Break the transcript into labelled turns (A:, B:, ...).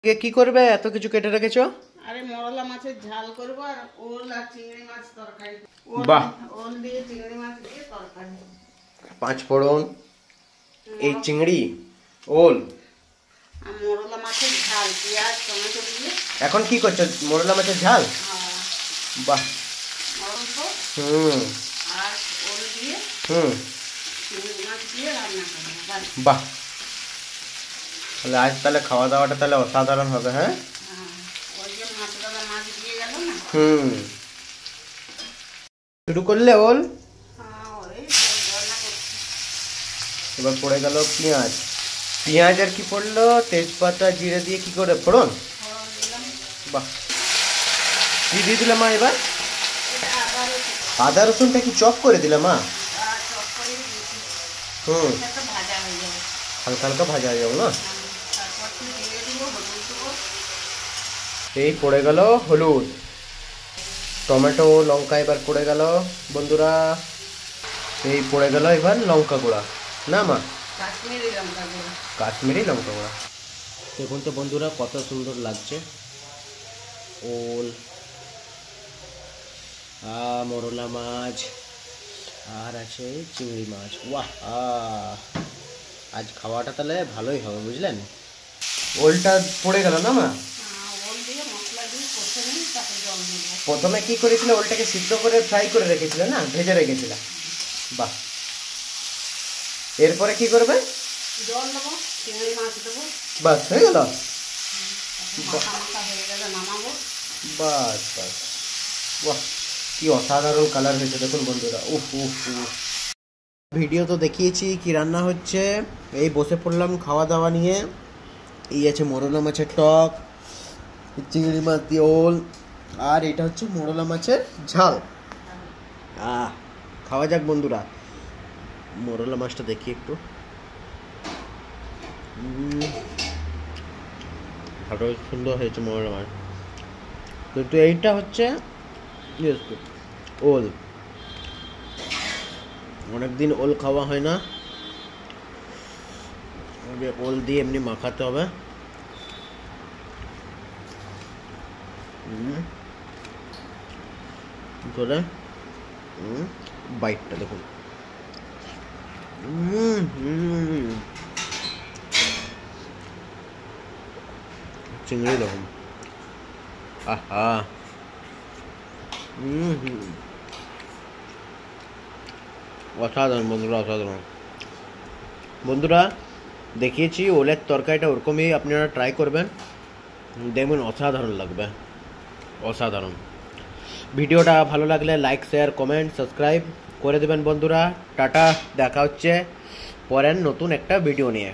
A: কে কি করবে এত কিছু কেটে রেখেছো?
B: আরে মরলা মাছের ঝাল করব আর ওল আর চিংড়ি মাছ তরকারি।
A: বাহ,
B: ওল দিয়ে চিংড়ি মাছ দিয়ে তরকারি।
A: 5 ফোড়ন, এই চিংড়ি, ওল
B: আর মরলা মাছের ঝাল পেঁয়াজ টমেটো দিয়ে।
A: এখন কি করছো? মোরলা মাছের ঝাল? বাহ।
B: অল্প আর ওল দিয়ে চিংড়ি মাছ দিয়ে রান্না করব।
A: বাহ, তাহলে আজ তাহলে খাওয়া দাওয়াটা তাহলে অসাধারণ হবে। হ্যাঁ,
B: ওই যে মাছটা মাছ দিয়ে গেল না।
A: শুরু করলে ওল।
B: ওই রান্না করছি।
A: এবার পড়ে গেল পেঁয়াজ। পেঁয়াজ আর কি পড়লো? তেজপাতা জিরে দিয়ে কি করে ফোড়ন? বাহ, কি দিয়ে দিলাম মা এবার? আদা রসুনটা কি চপ করে দিলাম মা? হালকা হালকা ভাজা হয়ে যাবো না? এই পড়ে গেল হলুদ, টমেটো, লঙ্কা এবার পড়ে গেল বন্ধুরা। এই পড়ে গেল এবার লঙ্কা গুঁড়া, না মা? কাশ্মীরি লঙ্কা গুঁড়া। দেখুন তো বন্ধুরা কত সুন্দর লাগছে। ওল, মোরলা মাছ আর আছে চিংড়ি মাছ। বাহ, আজ খাওয়াটা তাহলে ভালোই হবে বুঝলেন। ওলটা পড়ে গেল না মা? প্রথমে কি করেছিল? ওলটাকে সিদ্ধ করে ফ্রাই করে রেখেছিল না, ভেজে রেখেছিল। বাহ, এরপরে কি করবে?
B: জল দেবো, চিংড়ি মাছ দেবো,
A: বাস হয়ে গেল। বাস বাস, বাহ, কি অসাধারণ কালার হয়েছে দেখুন বন্ধুরা। উফ উফ উফ। ভিডিও তো দেখিয়েছি কি রান্না হচ্ছে। এই বসে পড়লাম খাওয়া দাওয়া নিয়ে। এই আছে মোরলা মাছের টক, চিংড়ি মাছ দিয়ে ওল, আর এটা হচ্ছে মোরলা মাছের ঝাল। খাওয়া যাক বন্ধুরা। মোরলা মাছটা দেখি একটু। ভালো সুন্দর হয়েছে মোরলা মাছ, কিন্তু এইটা হচ্ছে ওল। অনেকদিন ওল খাওয়া হয় না, ওল দিয়ে এমনি মাখাতে হবে। ধরে বাইটটা দেখুন। চিংড়ি দেখুন। আহা, অসাধারণ বন্ধুরা, অসাধারণ। বন্ধুরা দেখিয়েছি ওলের তরকারিটা, ওরকমই আপনারা ট্রাই করবেন, দেখবেন অসাধারণ লাগবে, অসাধারণ। ভিডিওটা ভালো লাগলে লাইক শেয়ার কমেন্ট সাবস্ক্রাইব করে দেবেন বন্ধুরা। টাটা, দেখা হচ্ছে পরের নতুন একটা ভিডিও নিয়ে।